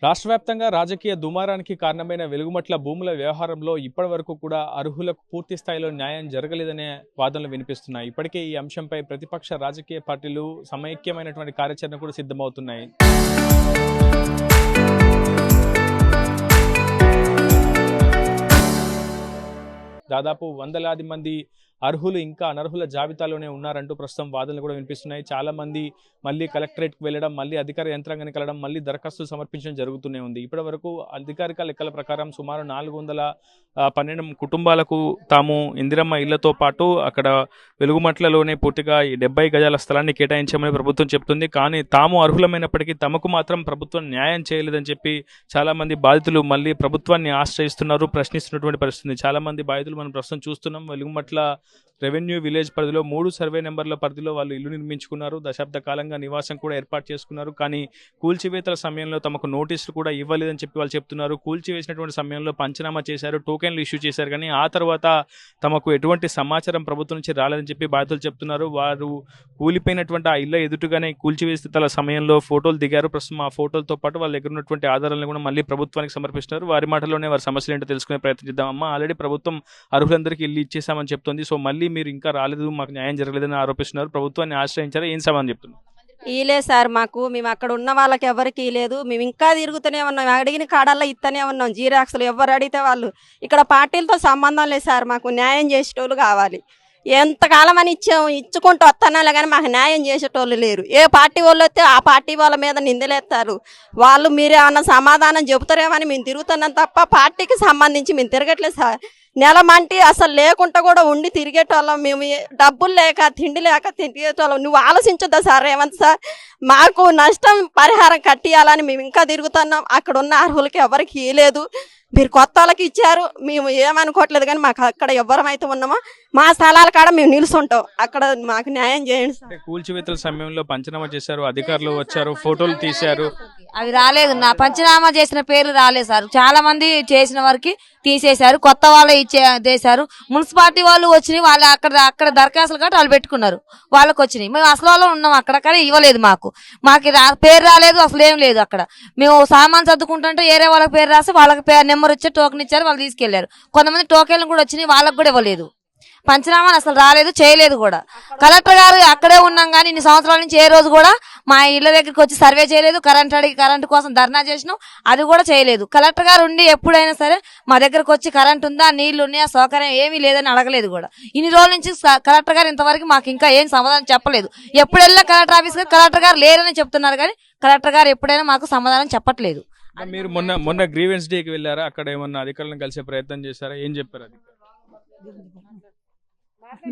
రాష్ట్ర వ్యాప్తంగా రాజకీయ దుమారానికి కారణమైన వెలుగుమట్ల భూముల వ్యవహారంలో ఇప్పటివరకు కూడా అర్హులకు పూర్తి స్థాయిలో న్యాయం జరగలేదనే వాదనలు వినిపిస్తున్నాయి. ఇప్పటికే ఈ అంశంపై ప్రతిపక్ష రాజకీయ పార్టీలు సమైక్యమైనటువంటి కార్యాచరణ కూడా సిద్ధమవుతున్నాయి. దాదాపు వందలాది మంది అర్హులు ఇంకా అనర్హుల జాబితాలోనే ఉన్నారంటూ ప్రస్తుతం వాదనలు కూడా వినిపిస్తున్నాయి. చాలా మంది మళ్ళీ కలెక్టరేట్కి వెళ్ళడం, మళ్ళీ అధికార యంత్రాంగాన్ని కలవడం, మళ్ళీ దరఖాస్తులు సమర్పించడం జరుగుతూనే ఉంది. ఇప్పటి వరకు అధికారిక లెక్కల ప్రకారం సుమారు 412 కుటుంబాలకు తాము ఇందిరమ్మ ఇళ్లతో పాటు అక్కడ వెలుగుమట్లలోనే పూర్తిగా 70 గజాల స్థలాన్ని కేటాయించామని ప్రభుత్వం చెప్తుంది. కానీ తాము అర్హులమైనప్పటికీ తమకు మాత్రం ప్రభుత్వం న్యాయం చేయలేదని చెప్పి చాలా మంది బాధితులు మళ్ళీ ప్రభుత్వాన్ని ఆశ్రయిస్తున్నారు, ప్రశ్నిస్తున్నటువంటి పరిస్థితి. చాలా మంది బాధితులు మనం ప్రస్తుతం చూస్తున్నాం. వెలుగుమట్ల రెవెన్యూ విలేజ్ పరిధిలో 3 సర్వే నెంబర్ల పరిధిలో వాళ్ళు ఇల్లు నిర్మించుకున్నారు. దశాబ్ద కాలంగా నివాసం కూడా ఏర్పాటు చేసుకున్నారు. కానీ కూల్చివేతల సమయంలో తమకు నోటీసులు కూడా ఇవ్వలేదని చెప్పి వాళ్ళు చెప్తున్నారు. కూల్చివేసినటువంటి సమయంలో పంచనామా చేశారు, టోకెన్లు ఇష్యూ చేశారు. కానీ ఆ తర్వాత తమకు ఎటువంటి సమాచారం ప్రభుత్వం నుంచి రాలేదని చెప్పి బాధితులు చెప్తున్నారు. వారు కూలిపోయినటువంటి ఆ ఇళ్ళ ఎదుటిగానే కూల్చివేతల సమయంలో ఫోటోలు దిగారు. ప్రస్తుతం ఆ ఫోటోలతో పాటు వాళ్ళ దగ్గర ఉన్నటువంటి ఆధారాలను కూడా మళ్ళీ ప్రభుత్వానికి సమర్పిస్తున్నారు. వారి మాటల్లోనే వారి సమస్యలు ఏంటో తెలుసుకునే ప్రయత్నం చేద్దామమ్మా. ఆల్రెడీ ప్రభుత్వం అర్హులందరికీ ఇల్లు ఇచ్చేసామని చెప్తుంది. సో మళ్ళీ మీరు ఇంకా రాలేదు, మాకు న్యాయం జరగలేదని ఆరోపిస్తున్నారు. ప్రభుత్వాన్ని ఆశ్రయించారు. ఏం సమాధానం చెప్తున్నారు? ఇలే సార్, మేము అక్కడ ఉన్న వాళ్ళకి ఎవరికి లేదు. మేము ఇంకా తిరుగుతూనే ఉన్నాం, అడిగిన కాడల్లో ఇస్తూనే ఉన్నాం. జీరాక్స్లు ఎవరు అడిగితే వాళ్ళు. ఇక్కడ పార్టీలతో సంబంధం లేదు సార్, మాకు న్యాయం చేసేటోళ్ళు కావాలి. ఎంతకాలం అని ఇచ్చుకుంటూ వస్తున్నాలే కానీ మాకు న్యాయం చేసేటోళ్ళు లేరు. ఏ పార్టీ వాళ్ళు వస్తే ఆ పార్టీ వాళ్ళ మీద నిందలేస్తారు. వాళ్ళు మీరేమన్నా సమాధానం చెబుతారేమని మేము తిరుగుతున్నాం తప్ప పార్టీకి సంబంధించి మేము తిరగట్లేదు సార్. నెలమంటి అసలు లేకుండా కూడా ఉండి తిరిగేటోళ్ళం మేము. డబ్బులు లేక తిండి లేక తిరిగేటోళ్ళం. నువ్వు ఆలోచించొద్దా సార్ రేవంత్ సార్? మాకు నష్టం పరిహారం కట్టియాలని మేము ఇంకా తిరుగుతున్నాం. అక్కడ ఉన్న అర్హులకి ఎవరికి ఇవ్వలేదు. మీరు కొత్త వాళ్ళకి ఇచ్చారు, మేము ఏమనుకోవట్లేదు. కానీ మాకు అక్కడ ఎవరమైతే ఉన్నామో మా స్థలాల కాడ మేము నిలుస్తుంటాం. అక్కడ మాకు న్యాయం చేయండి సార్. కూల్చివేతల సమయంలో పంచనామా చేశారు, అధికారులు వచ్చారు, ఫోటోలు తీశారు. అవి రాలేదు, నా పంచనామా చేసిన పేర్లు రాలేదు సార్. చాలా మంది చేసిన వారికి తీసేశారు, కొత్త వాళ్ళే చేశారు. మున్సిపాలిటీ వాళ్ళు వచ్చినాయి, వాళ్ళు అక్కడ దరఖాస్తులు కట్టి వాళ్ళు పెట్టుకున్నారు, వాళ్ళకి వచ్చినాయి. మేము అసలు వాళ్ళు ఉన్నాం అక్కడ, కానీ ఇవ్వలేదు మాకు పేరు రాలేదు, అసలు ఏం లేదు. అక్కడ మేము సామాన్ సర్దుకుంటుంటే ఏరే వాళ్ళకి పేరు రాసి వాళ్ళకి నెంబర్ వచ్చి టోకెన్ ఇచ్చారు, వాళ్ళు తీసుకెళ్లారు. కొంతమంది టోకెన్లు కూడా వచ్చినాయి, వాళ్ళకి కూడా ఇవ్వలేదు. పంచనామాలు అసలు రాలేదు, చేయలేదు కూడా. కలెక్టర్ గారు అక్కడే ఉన్నాం కానీ ఇన్ని సంవత్సరాల నుంచి ఏ రోజు కూడా మా ఇళ్ల దగ్గరికి వచ్చి సర్వే చేయలేదు. కరెంటు కోసం ధర్నా చేసినాం, అది కూడా చేయలేదు. కలెక్టర్ గారు ఉండి ఎప్పుడైనా సరే మా దగ్గరకు వచ్చి కరెంట్ ఉందా, నీళ్లు ఉన్నాయా, సౌకర్యం ఏమీ లేదని అడగలేదు కూడా. ఇన్ని రోజుల నుంచి కలెక్టర్ గారు ఇంతవరకు మాకు ఇంకా ఏం సమాధానం చెప్పలేదు. ఎప్పుడు వెళ్ళినా కలెక్టర్ ఆఫీస్ కలెక్టర్ గారు లేరని చెప్తున్నారు, కానీ కలెక్టర్ గారు ఎప్పుడైనా మాకు సమాధానం చెప్పట్లేదు. మీరు మొన్న గ్రీవెన్స్ డేకి వెళ్ళారా? అక్కడ ఏమన్నా అధికారులను కలిసే ప్రయత్నం చేశారా? ఏం చెప్పారు అది?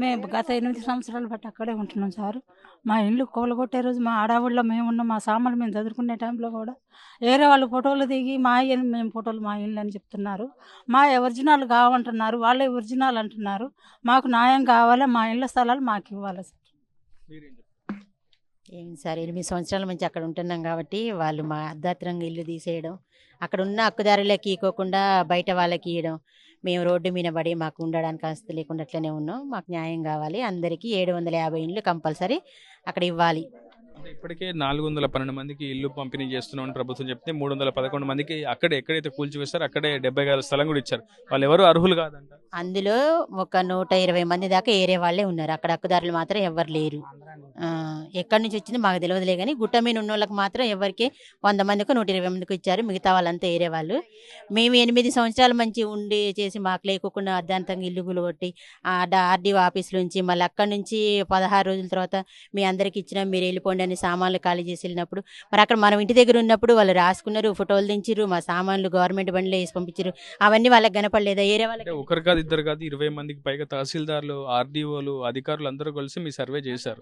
మేము గత 8 సంవత్సరాలు బట్టి అక్కడే ఉంటున్నాం సార్. మా ఇల్లు కూలగొట్టే రోజు మా ఆడవాళ్ళలో మేము ఉన్నాం. మా సామాన్లు మేము చదువుకునే టైంలో కూడా వేరే వాళ్ళు ఫోటోలు దిగి మేము ఫోటోలు మా ఇల్లు అని చెప్తున్నారు. మా ఒరిజినల్ కావంటున్నారు, వాళ్ళే ఒరిజినల్ అంటున్నారు. మాకు న్యాయం కావాలి, మా ఇళ్ళ స్థలాలు మాకు ఇవ్వాలి సార్. ఏం సార్, 8 సంవత్సరాల నుంచి అక్కడ ఉంటున్నాం కాబట్టి వాళ్ళు మా అర్ధాత్రంగా ఇల్లు తీసేయడం, అక్కడ ఉన్న హక్కుదారులకి ఇవ్వకుండా బయట వాళ్ళకి ఇవ్వడం, మేము రోడ్డు మీద పడి మాకు ఉండడానికి ఆస్తి లేకుండా అట్లనే ఉన్నాం. మాకు న్యాయం కావాలి. అందరికీ 750 ఇండ్లు కంపల్సరీ అక్కడ ఇవ్వాలి. ఇప్పటికే 412 మందికి ఇల్లు పంపిణీ చేస్తున్నామని ప్రభుత్వం చెప్తే 311 మందికి ఎక్కడైతే కూల్చివేస్తారో అక్కడే 70 గజాల స్థలం కూడా ఇచ్చారు. వాళ్ళు ఎవరు అర్హులు కాదంట. అందులో ఒక 120 మంది దాకా ఏరే వాళ్ళే ఉన్నారు. అక్కడ హక్కుదారులు మాత్రం ఎవరు లేరు. ఎక్కడి నుంచి వచ్చింది మాకు తెలియదులే, కానీ గుట్ట మీద ఉన్న వాళ్ళకి మాత్రం ఎవరికి 100 మందికి 120 మందికి ఇచ్చారు. మిగతా వాళ్ళంతా ఏరే వాళ్ళు. మేము 8 సంవత్సరాలు మంచి ఉండి చేసి మాకు లేకుండా అర్ధాంతంగా ఇల్లు కొట్టి ఆర్డీఓ ఆఫీస్ నుంచి మళ్ళీ అక్కడి నుంచి 16 రోజుల తర్వాత మీ అందరికి ఇచ్చినా మీరు వెళ్ళిపోండి అని సామాన్లు ఖాళీ చేసి వెళ్ళినప్పుడు, మరి అక్కడ మనం ఇంటి దగ్గర ఉన్నప్పుడు వాళ్ళు రాసుకున్నారు, ఫోటోలు దించారు, మా సామాన్లు గవర్నమెంట్ బండిలో వేసి పంపించారు. అవన్నీ వాళ్ళకి కనపడలేదా? ఏరే వాళ్ళకి ఒకరు కాదు, ఇద్దరు కాదు, 20 మందికి పైగా తహసీల్దార్లు, ఆర్డీఓలు, అధికారులు అందరూ కలిసి మీ సర్వే చేశారు.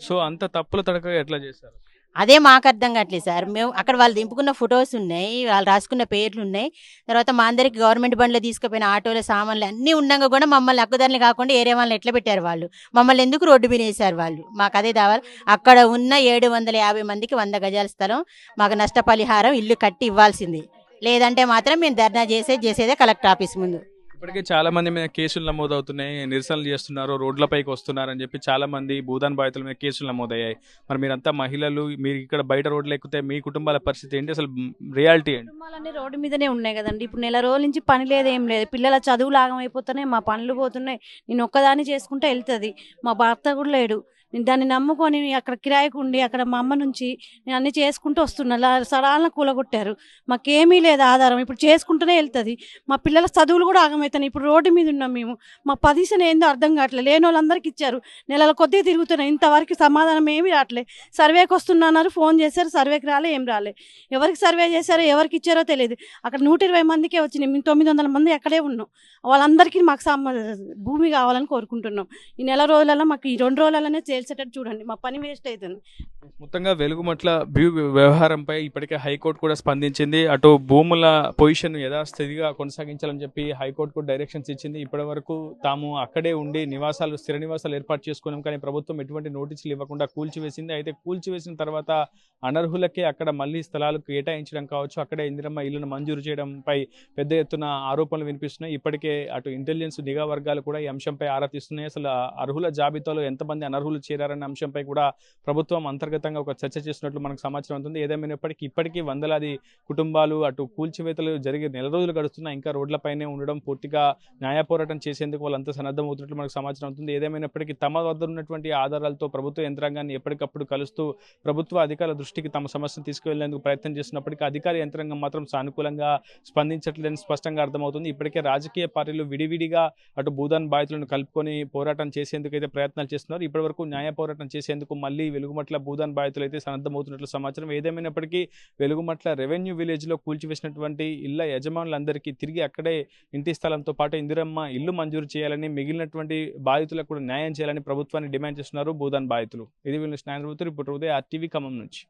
సో అంత తప్పుల తడక ఎట్లా చేశారు? అదే మాకు అర్థం కావట్లేదు సార్. మేము అక్కడ వాళ్ళు దింపుకున్న ఫొటోస్ ఉన్నాయి, వాళ్ళు రాసుకున్న పేర్లు ఉన్నాయి. తర్వాత మా అందరికి గవర్నమెంట్ బండ్లో తీసుకుపోయిన ఆటోల సామాన్లు అన్నీ ఉన్నాక కూడా మమ్మల్ని హక్కుదారులు కాకుండా ఏరే వాళ్ళని ఎట్లా పెట్టారు వాళ్ళు? మమ్మల్ని ఎందుకు రోడ్డు మీద వేశారు వాళ్ళు? మాకు అదే కావాలి. అక్కడ ఉన్న 750 మందికి 100 గజాల స్థలం మాకు నష్టపరిహారం ఇల్లు కట్టి ఇవ్వాల్సింది. లేదంటే మాత్రం మేము ధర్నా చేసేదే కలెక్టర్ ఆఫీస్ ముందు. ఇప్పటికే చాలా మంది మీద కేసులు నమోదవుతున్నాయి, నిరసనలు చేస్తున్నారు, రోడ్లపైకి వస్తున్నారని చెప్పి చాలా మంది భూదాన్ బాధితుల మీద కేసులు నమోదయ్యాయి. మరి మీరంతా మహిళలు, మీరు ఇక్కడ బయట రోడ్లు ఎక్కితే మీ కుటుంబాల పరిస్థితి ఏంటి, అసలు రియాలిటీ ఏంటి? కుటుంబాలన్నీ రోడ్డు మీదనే ఉన్నాయి కదండి. ఇప్పుడు నెల రోజుల నుంచి పని లేదు, ఏం లేదు. పిల్లల చదువులు ఆగమైపోతున్నాయి, మా పనులు పోతున్నాయి. నేను ఒక్కదాన్ని చేసుకుంటే వెళ్తుంది, మా భర్త కూడా లేడు. నేను దాన్ని నమ్ముకొని అక్కడ కిరాయికి ఉండి అక్కడ మా అమ్మ నుంచి నేను అన్ని చేసుకుంటూ వస్తున్నా. సడాలను కూలగొట్టారు, మాకేమీ లేదు ఆధారం. ఇప్పుడు చేసుకుంటూనే వెళ్తుంది. మా పిల్లల చదువులు కూడా ఆగమవుతాయి. ఇప్పుడు రోడ్డు మీద ఉన్నాం మేము. మా పొజిషన్ ఏందో అర్థం కావట్లేదు. లేని వాళ్ళందరికీ ఇచ్చారు, నెలల కొద్దీ తిరుగుతున్నాయి, ఇంతవరకు సమాధానం ఏమీ రావట్లేదు. సర్వేకి వస్తున్నారు, ఫోన్ చేశారు, సర్వేకి రాలే, ఏం రాలే. ఎవరికి సర్వే చేశారో ఎవరికి ఇచ్చారో తెలియదు. అక్కడ 120 మందికే వచ్చినాయి, మేము 900 మంది అక్కడే ఉన్నాం. వాళ్ళందరికీ మాకు భూమి కావాలని కోరుకుంటున్నాం. ఈ నెల రోజులలో మాకు ఈ 2 రోజులలోనే చేసేటట్టు చూడండి, మా పని వేస్ట్ అవుతుంది. మొత్తంగా వెలుగుమట్ల భూ వ్యవహారంపై ఇప్పటికే హైకోర్టు కూడా స్పందించింది. అటు భూముల పొజిషన్ యథాస్థితిగా కొనసాగించాలని చెప్పి హైకోర్టు కూడా డైరెక్షన్స్ ఇచ్చింది. ఇప్పటి వరకు తాము అక్కడే ఉండి నివాసాలు, స్థిర నివాసాలు ఏర్పాటు చేసుకున్నాం, కానీ ప్రభుత్వం ఎటువంటి నోటీసులు ఇవ్వకుండా కూల్చివేసింది. అయితే కూల్చివేసిన తర్వాత అనర్హులకే అక్కడ మళ్ళీ స్థలాలు కేటాయించడం కావచ్చు, అక్కడే ఇందిరమ్మ ఇళ్లను మంజూరు చేయడంపై పెద్ద ఎత్తున ఆరోపణలు వినిపిస్తున్నాయి. ఇప్పటికే అటు ఇంటెలిజెన్స్ నిఘా వర్గాలు కూడా ఈ అంశంపై ఆరా తీస్తున్నాయి. అసలు అర్హుల జాబితాలో ఎంతమంది అనర్హులు చేరారన్న అంశంపై కూడా ప్రభుత్వం అంతర్గతంగా ఒక చర్చ చేస్తున్నట్లు మనకు సమాచారం ఉంటుంది. ఏదేమైనప్పటికీ ఇప్పటికీ వందలాది కుటుంబాలు అటు కూల్చివేతలు జరిగే నెల రోజులు గడుస్తున్నా ఇంకా రోడ్లపైనే ఉండడం, పూర్తిగా న్యాయ పోరాటం చేసేందుకు వాళ్ళంతా సన్నద్ధమవుతున్నట్లు మనకు సమాచారం ఉంటుంది. ఏదేమైనప్పటికీ తమ వద్ద ఉన్నటువంటి ఆధారాలతో ప్రభుత్వ యంత్రాంగాన్ని ఎప్పటికప్పుడు కలుస్తూ ప్రభుత్వ అధికారుల దృష్టికి తమ సమస్యను తీసుకువెళ్లేందుకు ప్రయత్నం చేస్తున్నప్పటికీ అధికార యంత్రాంగం మాత్రం సానుకూలంగా స్పందించట్లేదని స్పష్టంగా అర్థమవుతుంది. ఇప్పటికే రాజకీయ పార్టీలు విడివిడిగా అటు భూదాన్ బాధితులను కలుపుకొని పోరాటం చేసేందుకు అయితే ప్రయత్నాలు చేస్తున్నారు. ఇప్పటివరకు న్యాయ పోరాటం చేసేందుకు మళ్ళీ వెలుగుమట్ల భూదాన్ బాధితులు అయితే సన్నద్ధమవుతున్నట్లు సమాచారం. ఏదేమైనప్పటికీ వెలుగుమట్ల రెవెన్యూ విలేజ్ లో కూల్చివేసినటువంటి ఇళ్ల యజమానులందరికీ తిరిగి అక్కడే ఇంటి స్థలంతో పాటు ఇందిరమ్మ ఇల్లు మంజూరు చేయాలని, మిగిలినటువంటి బాధితులకు కూడా న్యాయం చేయాలని ప్రభుత్వాన్ని డిమాండ్ చేస్తున్నారు భూదాన్ బాధితులు. ఇది వీళ్ళు స్నాన్ రిపోర్టర్ ఉదయ్ RTV ఖమ్మం నుంచి.